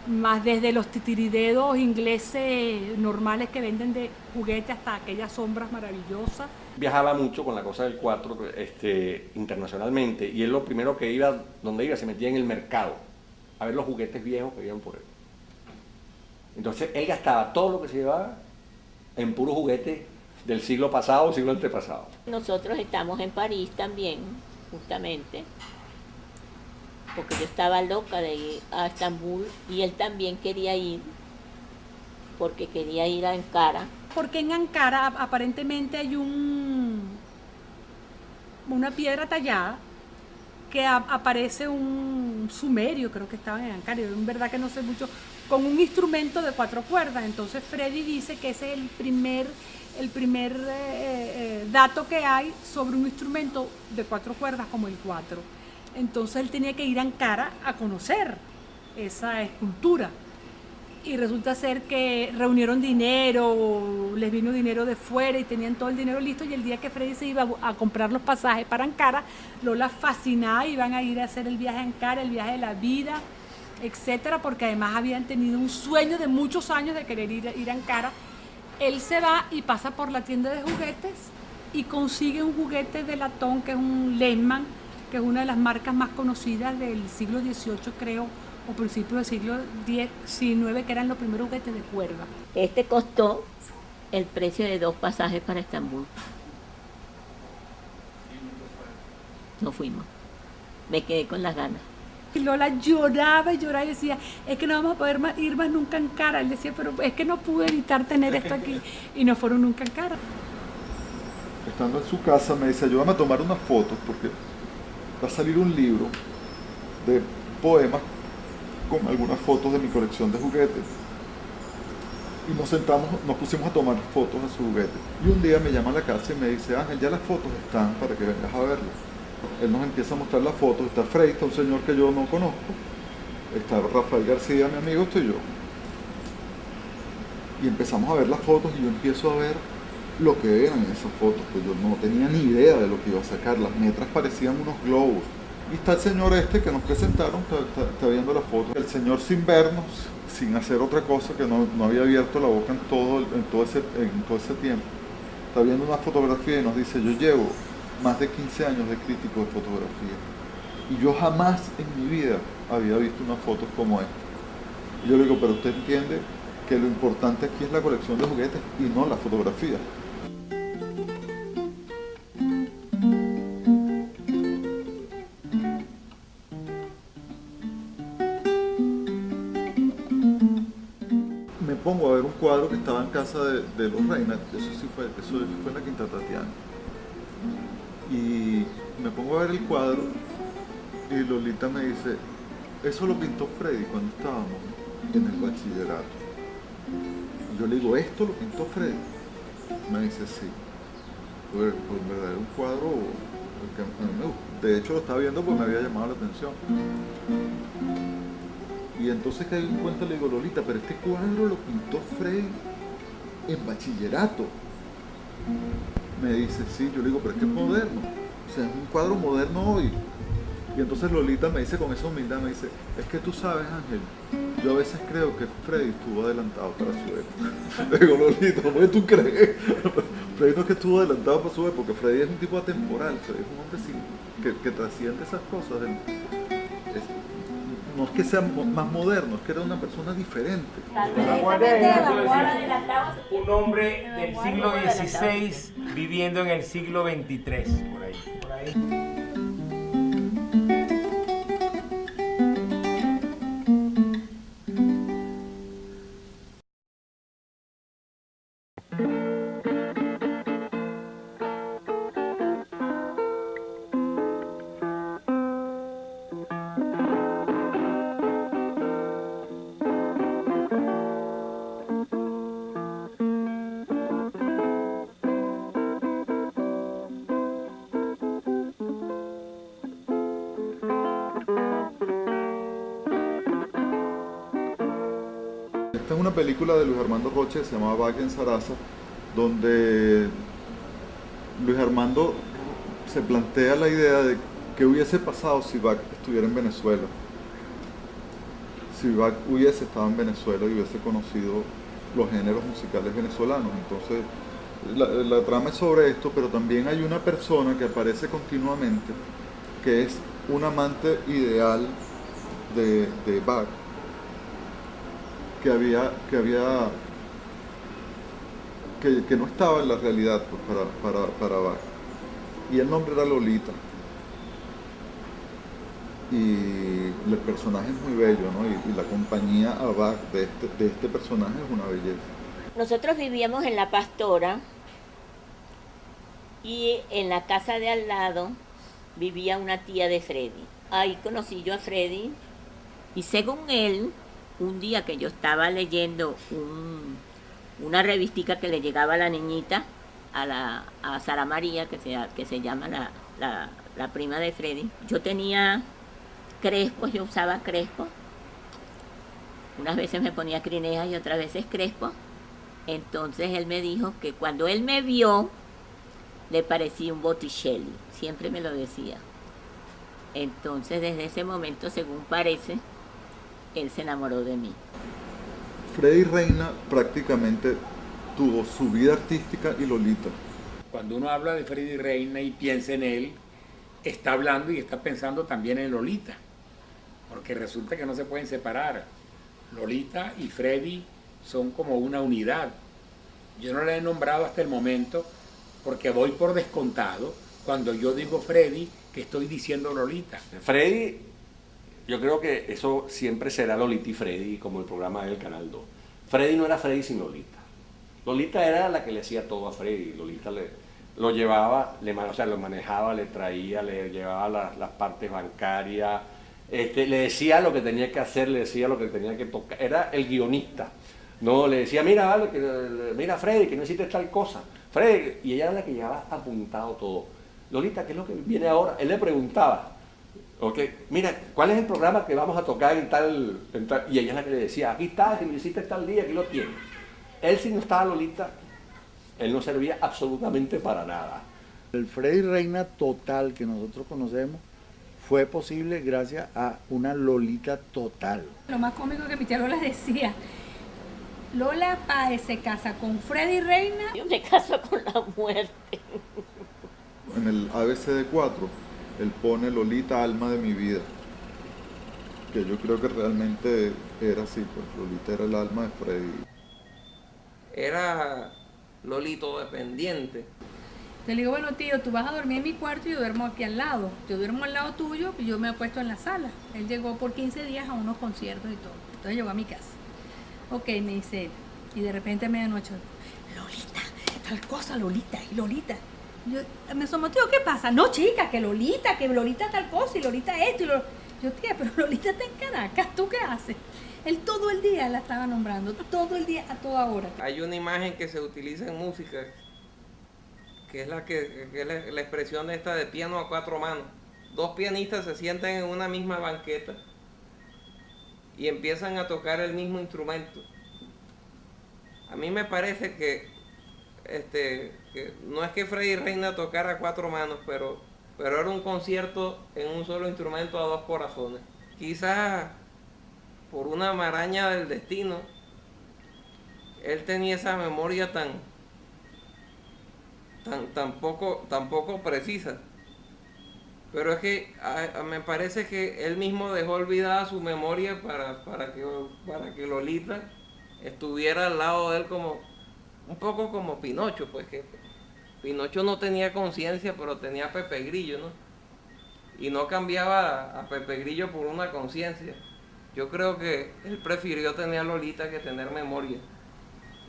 más desde los titiridedos ingleses normales que venden de juguete hasta aquellas sombras maravillosas. Viajaba mucho con la cosa del cuatro internacionalmente, y él lo primero que iba, donde iba, se metía en el mercado a ver los juguetes viejos que iban por él. Entonces él gastaba todo lo que se llevaba en puros juguetes del siglo pasado o siglo antepasado. Nosotros estamos en París también, justamente, porque yo estaba loca de ir a Estambul y él también quería ir, porque quería ir a Ankara. Porque en Ankara aparentemente hay una piedra tallada que aparece un sumerio, creo que estaba en Ankara, yo en verdad que no sé mucho, con un instrumento de 4 cuerdas. Entonces Freddy dice que ese es el primer dato que hay sobre un instrumento de 4 cuerdas como el 4. Entonces él tenía que ir a Ankara a conocer esa escultura. Y resulta ser que reunieron dinero, les vino dinero de fuera y tenían todo el dinero listo, y el día que Freddy se iba a comprar los pasajes para Ankara, Lola fascinada, iban a ir a hacer el viaje a Ankara, el viaje de la vida, etcétera, porque además habían tenido un sueño de muchos años de querer ir a Ankara. Él se va y pasa por la tienda de juguetes y consigue un juguete de latón que es un Lehmann, que es una de las marcas más conocidas del siglo XVIII, creo, o principios del siglo XIX, que eran los primeros juguetes de cuerda. Este costó el precio de 2 pasajes para Estambul. No fuimos. Me quedé con las ganas. Y Lola lloraba y lloraba y decía, es que no vamos a poder ir más nunca a Ankara. Él decía, pero es que no pude evitar tener esto aquí. Y no fueron nunca a Ankara. Estando en su casa me dice, ayúdame a tomar unas fotos porque va a salir un libro de poemas con algunas fotos de mi colección de juguetes. Y nos pusimos a tomar fotos de su juguete. Y un día me llama a la casa y me dice, Ángel, ya las fotos están para que vengas a verlas. Él nos empieza a mostrar las fotos. Está Frey, está un señor que yo no conozco. Está Rafael García, mi amigo, estoy yo. Y empezamos a ver las fotos y yo empiezo a ver lo que eran esas fotos. Pues yo no tenía ni idea de lo que iba a sacar. Las letras parecían unos globos. Y está el señor que nos presentaron, está viendo las fotos. El señor sin vernos, sin hacer otra cosa, que no había abierto la boca en todo ese tiempo. Está viendo una fotografía y nos dice, yo llevo más de 15 años de crítico de fotografía. Y yo jamás en mi vida había visto unas fotos como esta. Y yo le digo, pero usted entiende que lo importante aquí es la colección de juguetes y no la fotografía. pongo a ver un cuadro que estaba en casa de los Reina, eso fue en la Quinta Tatiana. Y me pongo a ver el cuadro y Lolita me dice, eso lo pintó Freddy cuando estábamos en el bachillerato. Y yo le digo, ¿esto lo pintó Freddy? Me dice, sí. Pues en verdad era un cuadro que a mí me gustó. De hecho lo estaba viendo porque me había llamado la atención. Y entonces que hay un cuento le digo, Lolita, pero este cuadro lo pintó Freddy en bachillerato. Me dice, sí, yo le digo, pero es que es moderno. O sea, es un cuadro moderno hoy. Y entonces Lolita me dice con esa humildad, me dice, es que tú sabes, Ángel, yo a veces creo que Freddy estuvo adelantado para su época. Le digo, Lolita, ¿por qué tú crees? Freddy no es que estuvo adelantado para su época, porque Freddy es un tipo atemporal, Freddy es un hombre que trasciende esas cosas. No es que sea más moderno, es que era una persona diferente. Un hombre del siglo XVI viviendo en el siglo XXIII, por ahí. Esta es una película de Luis Armando Roche que se llama Bach en Sarasa, donde Luis Armando se plantea la idea de qué hubiese pasado si Bach estuviera en Venezuela. Si Bach hubiese estado en Venezuela y hubiese conocido los géneros musicales venezolanos. Entonces, la trama es sobre esto, pero también hay una persona que aparece continuamente, que es un amante ideal de Bach, que no estaba en la realidad, pues, para Bach. Y el nombre era Lolita. Y el personaje es muy bello, ¿no? Y la compañía a Bach de este personaje es una belleza. Nosotros vivíamos en La Pastora y en la casa de al lado vivía una tía de Freddy. Ahí conocí yo a Freddy y según él, un día que yo estaba leyendo una revistica que le llegaba a la niñita, a Sara María, que se llama la prima de Freddy, yo tenía crespos, yo usaba crespos, unas veces me ponía crinejas y otras veces crespos. Entonces él me dijo que cuando él me vio, le parecía un Botticelli, siempre me lo decía. Entonces desde ese momento, según parece, él se enamoró de mí. Freddy Reina prácticamente tuvo su vida artística y Lolita. Cuando uno habla de Freddy Reina y piensa en él, está hablando y está pensando también en Lolita, porque resulta que no se pueden separar. Lolita y Freddy son como una unidad. Yo no la he nombrado hasta el momento porque voy por descontado cuando yo digo Freddy que estoy diciendo Lolita. Freddy, yo creo que eso siempre será Lolita y Freddy, como el programa del Canal 2. Freddy no era Freddy sin Lolita. Lolita era la que le hacía todo a Freddy. Lolita lo llevaba, lo manejaba, le traía, le llevaba las partes bancarias, le decía lo que tenía que hacer, le decía lo que tenía que tocar. Era el guionista. No, le decía, mira, vale, mira Freddy, que necesitas tal cosa. Freddy, y ella era la que llevaba apuntado todo. Lolita, ¿qué es lo que viene ahora? Él le preguntaba, mira, ¿cuál es el programa que vamos a tocar en tal? Y ella es la que le decía, aquí está, si me hiciste tal día, aquí lo tienes. Él, si no estaba Lolita, él no servía absolutamente para nada. El Freddy Reina total que nosotros conocemos fue posible gracias a una Lolita total. Lo más cómico que mi tía Lola decía, Lola Páez se casa con Freddy Reina. Yo me caso con la muerte. En el ABCD4, él pone Lolita, alma de mi vida. Que yo creo que realmente era así, pues Lolita era el alma de Freddy. Era Lolito dependiente. Te digo, bueno tío, tú vas a dormir en mi cuarto y yo duermo aquí al lado. Yo duermo al lado tuyo y yo me acuesto en la sala. Él llegó por 15 días a unos conciertos y todo. Entonces llegó a mi casa. Ok, me dice, Y de repente a medianoche, Lolita, tal cosa, Lolita, y Lolita. Yo me asomo, tío, ¿qué pasa? No, chica, que Lolita tal cosa, y Lolita esto, y yo, tía, pero Lolita está en Caracas, ¿tú qué haces? Él todo el día la estaba nombrando, todo el día, a toda hora. Hay una imagen que se utiliza en música, que es la expresión esta de piano a cuatro manos. Dos pianistas se sientan en una misma banqueta y empiezan a tocar el mismo instrumento. A mí me parece que no es que Freddy Reina tocara a cuatro manos, pero era un concierto en un solo instrumento a dos corazones. Quizás por una maraña del destino, él tenía esa memoria tan poco precisa. Pero es que me parece que él mismo dejó olvidada su memoria para que Lolita estuviera al lado de él, como un poco como Pinocho, pues que Pinocho no tenía conciencia, pero tenía a Pepe Grillo, ¿no? Y no cambiaba a Pepe Grillo por una conciencia. Yo creo que él prefirió tener a Lolita que tener memoria.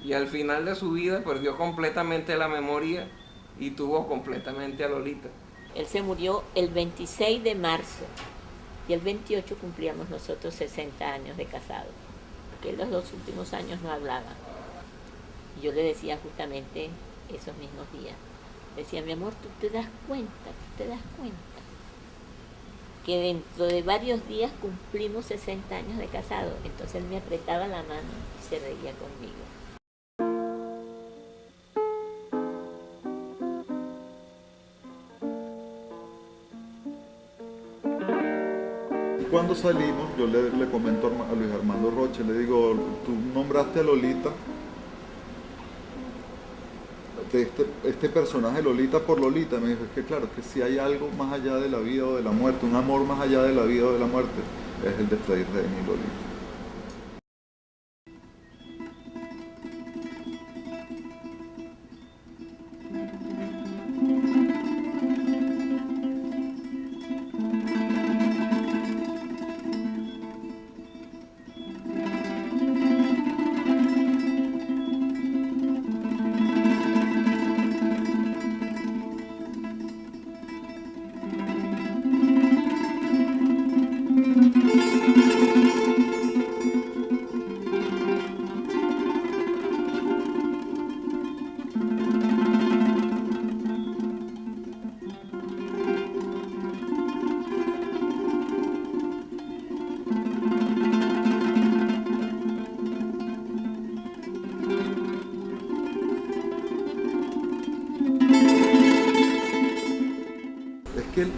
Y al final de su vida perdió completamente la memoria y tuvo completamente a Lolita. Él se murió el 26 de marzo y el 28 cumplíamos nosotros 60 años de casados, porque los 2 últimos años no hablaba. Y yo le decía justamente esos mismos días, decía, mi amor, tú te das cuenta que dentro de varios días cumplimos 60 años de casados. Entonces él me apretaba la mano y se reía conmigo. Cuando salimos, yo le comento a Luis Armando Roche, le digo, tú nombraste a Lolita, de este personaje Lolita por Lolita. Me dijo, es que claro, que si hay algo más allá de la vida o de la muerte, un amor más allá de la vida o de la muerte, es el de Freddy Reina y Lolita.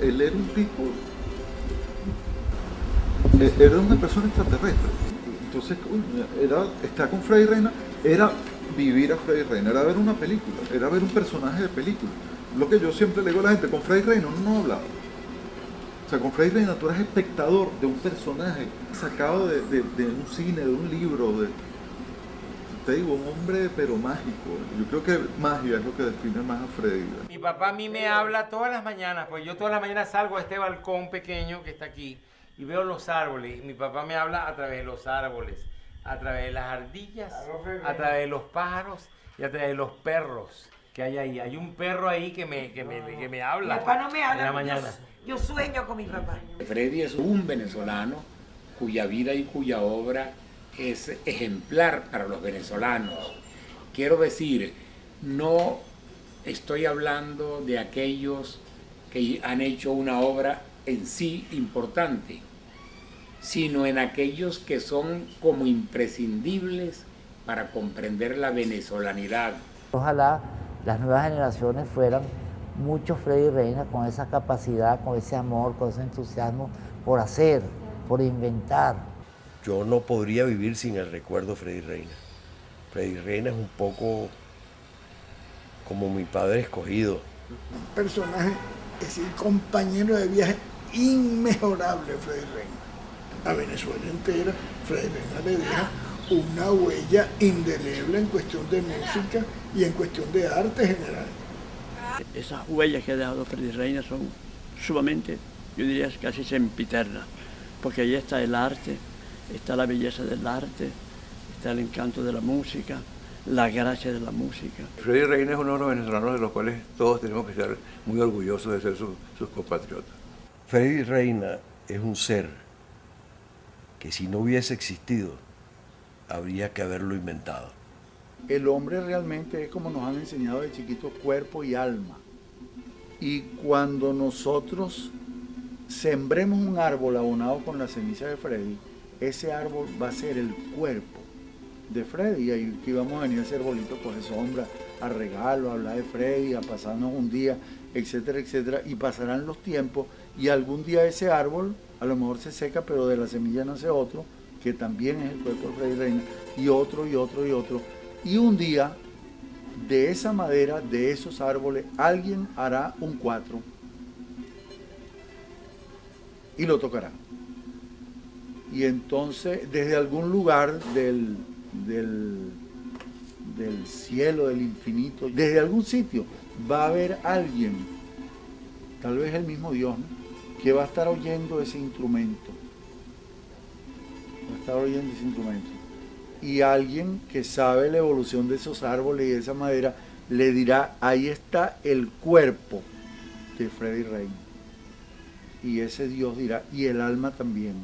Él era un tipo, era una persona extraterrestre. Entonces, estar con Freddy Reina era vivir a Freddy Reina, era ver una película, era ver un personaje de película. Lo que yo siempre le digo a la gente, con Freddy Reina uno no hablaba. O sea, con Freddy Reina tú eres espectador de un personaje sacado de un cine, de un libro, te digo, un hombre pero mágico. Yo creo que magia es lo que define más a Freddy. Mi papá a mí me habla todas las mañanas, pues yo todas las mañanas salgo a este balcón pequeño que está aquí y veo los árboles. Y mi papá me habla a través de los árboles, a través de las ardillas, a través de los pájaros y a través de los perros que hay ahí. Hay un perro ahí que me habla. Mi papá no me habla. En la mañana. Yo sueño con mi papá. Freddy es un venezolano cuya vida y cuya obra es ejemplar para los venezolanos. Quiero decir, no estoy hablando de aquellos que han hecho una obra en sí importante, sino en aquellos que son como imprescindibles para comprender la venezolanidad. Ojalá las nuevas generaciones fueran muchos Freddy Reina con esa capacidad, con ese amor, con ese entusiasmo por hacer, por inventar. Yo no podría vivir sin el recuerdo de Freddy Reina. Freddy Reina es un poco como mi padre escogido. Un personaje, es decir, compañero de viaje inmejorable, Freddy Reina. A Venezuela entera, Freddy Reina le deja una huella indeleble en cuestión de música y en cuestión de arte general. Esas huellas que ha dejado Freddy Reina son sumamente, yo diría casi sempiternas, porque ahí está el arte, está la belleza del arte, está el encanto de la música, la gracia de la música. Freddy Reina es uno de los venezolanos de los cuales todos tenemos que estar muy orgullosos de ser sus compatriotas. Freddy Reina es un ser que si no hubiese existido, habría que haberlo inventado. El hombre realmente es como nos han enseñado de chiquitos, cuerpo y alma. Y cuando nosotros sembremos un árbol abonado con la ceniza de Freddy, ese árbol va a ser el cuerpo de Freddy. Y ahí que vamos a venir a hacer bolitos, coger sombra, a regalo, a hablar de Freddy, a pasarnos un día, etcétera, etcétera. Y pasarán los tiempos y algún día ese árbol a lo mejor se seca, pero de la semilla nace otro, que también es el cuerpo de Freddy Reina, y otro, y otro, y otro. Y un día, de esa madera, de esos árboles, alguien hará un 4 y lo tocará. Y entonces, desde algún lugar del cielo, del infinito, desde algún sitio, va a haber alguien, tal vez el mismo Dios, ¿no?, que va a estar oyendo ese instrumento. Va a estar oyendo ese instrumento. Y alguien que sabe la evolución de esos árboles y de esa madera le dirá, ahí está el cuerpo de Freddy Reina. Y ese Dios dirá, y el alma también.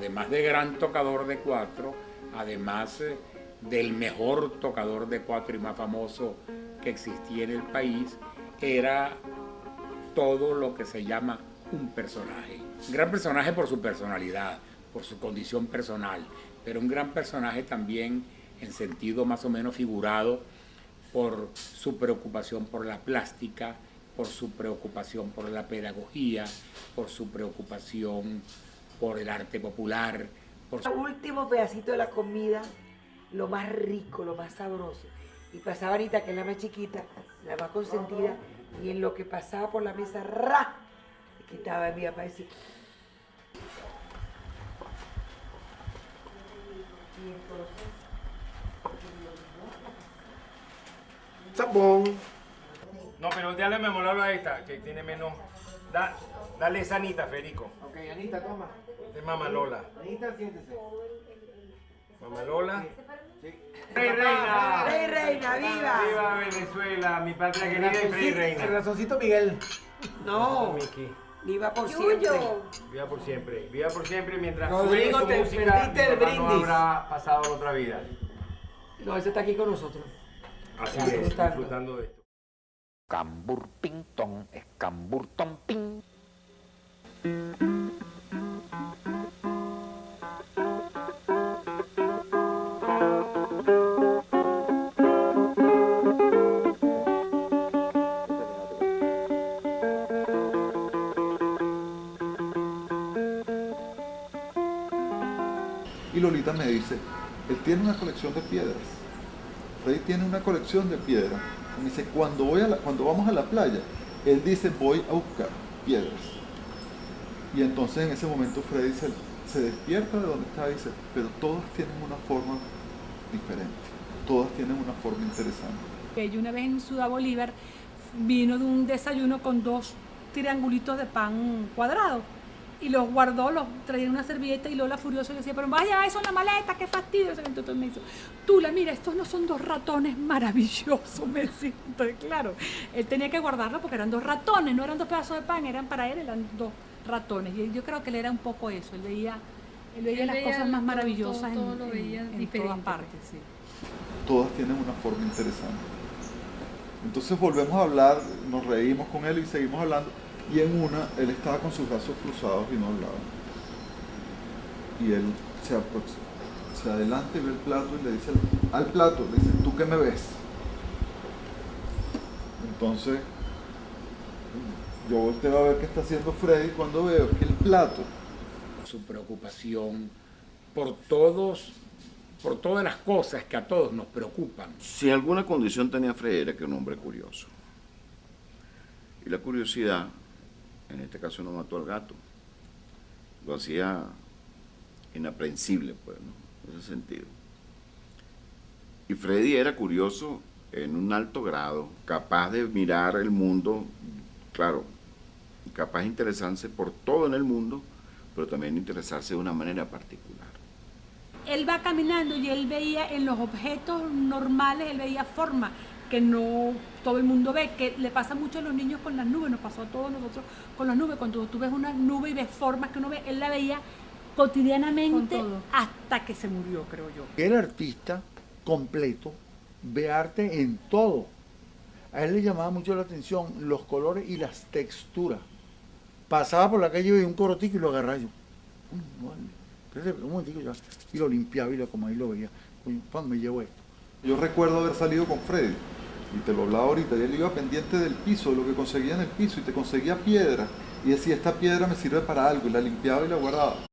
además de gran tocador de cuatro, además del mejor tocador de cuatro y más famoso que existía en el país, era todo lo que se llama un personaje. Un gran personaje por su personalidad, por su condición personal, pero un gran personaje también en sentido más o menos figurado por su preocupación por la plástica, por su preocupación por la pedagogía, por su preocupación por el arte popular. El último pedacito de la comida, lo más rico, lo más sabroso. Y pasaba Anita, que es la más chiquita, la más consentida, y en lo que pasaba por la mesa, ¡ra! Le quitaba a mi papá y decía... Sabón. No, pero dale memorable a esta, que tiene menos. Dale esa Anita, Federico. Ok, Anita, toma. De Mamá Lola. Anita, siéntese. Mamá Lola. Sí. ¡Frei Reina! ¡Frei Reina, viva! ¡Viva Venezuela! Mi patria querida y Frei Reina. El razoncito Miguel. No. Miki. Viva por siempre. Viva por siempre. Viva por siempre mientras Rodrigo, suene te su música, perdiste el mi papá no brindis. habrá pasado a otra vida. No, ese está aquí con nosotros. Así Ya, es, disfrutando. disfrutando de esto. Cambur ping-tong es cambur tong ping. Y Lolita me dice, él tiene una colección de piedras. Freddy tiene una colección de piedras. Y me dice, cuando vamos a la playa, él dice, voy a buscar piedras. Y entonces en ese momento Freddy se despierta de donde está y dice, pero todas tienen una forma diferente. Todas tienen una forma interesante. Yo una vez en Ciudad Bolívar vino de un desayuno con 2 triangulitos de pan cuadrado y los guardó, los traía en una servilleta y Lola furiosa le decía, pero vaya eso en la maleta, qué fastidio. Entonces me dijo, Tula, mira, estos no son 2 ratones maravillosos, me decía. Entonces, claro, él tenía que guardarlo porque eran 2 ratones, no eran 2 pedazos de pan, eran para él, eran 2 ratones. Y yo creo que él era un poco eso, él veía las cosas más maravillosas todo lo veía en diferente. todas partes. Sí. Todas tienen una forma interesante. Entonces volvemos a hablar, nos reímos con él y seguimos hablando. Y en una, él estaba con sus brazos cruzados y no hablaba. Y él se adelanta y ve el plato y le dice al plato, le dice, ¿tú qué me ves? Entonces, yo volteo a ver qué está haciendo Freddy cuando veo que el plato... Su preocupación por todas las cosas que a todos nos preocupan. Si alguna condición tenía Freddy era que era un hombre curioso. Y la curiosidad, en este caso no mató al gato, lo hacía inaprensible, pues, ¿no? En ese sentido. Y Freddy era curioso en un alto grado, capaz de mirar el mundo, claro, capaz de interesarse por todo en el mundo, pero también interesarse de una manera particular. Él va caminando y él veía en los objetos normales, él veía forma que no todo el mundo ve, que le pasa mucho a los niños con las nubes, nos pasó a todos nosotros con las nubes. Cuando tú ves una nube y ves formas que uno ve, él la veía cotidianamente hasta que se murió, creo yo. El artista completo ve arte en todo. A él le llamaba mucho la atención los colores y las texturas. Pasaba por la calle y veía un corotico y lo agarraba yo. Uy, no vale. Espérate un momentico ya. Y lo limpiaba y como ahí lo veía. Uy, ¿cuándo me llevo esto? Yo recuerdo haber salido con Freddy, y te lo hablaba ahorita, y él iba pendiente del piso, de lo que conseguía en el piso, y te conseguía piedra, y decía, esta piedra me sirve para algo, y la limpiaba y la guardaba.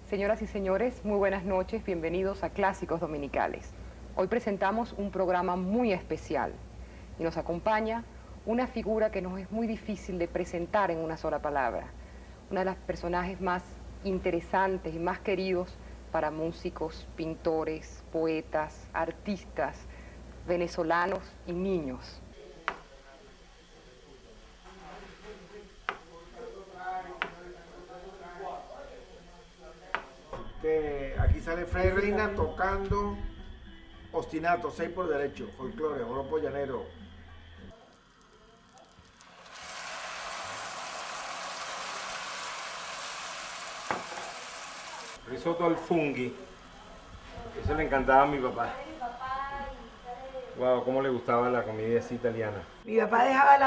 Señoras y señores, muy buenas noches, bienvenidos a Clásicos Dominicales. Hoy presentamos un programa muy especial y nos acompaña una figura que nos es muy difícil de presentar en una sola palabra. Una de las personajes más interesantes y más queridos para músicos, pintores, poetas, artistas, venezolanos y niños. Aquí sale Freddy Reina tocando ostinato, 6 por derecho, folclore, joropo llanero. Risotto al funghi. Eso le encantaba a mi papá. Wow, cómo le gustaba la comida así italiana. Mi papá dejaba la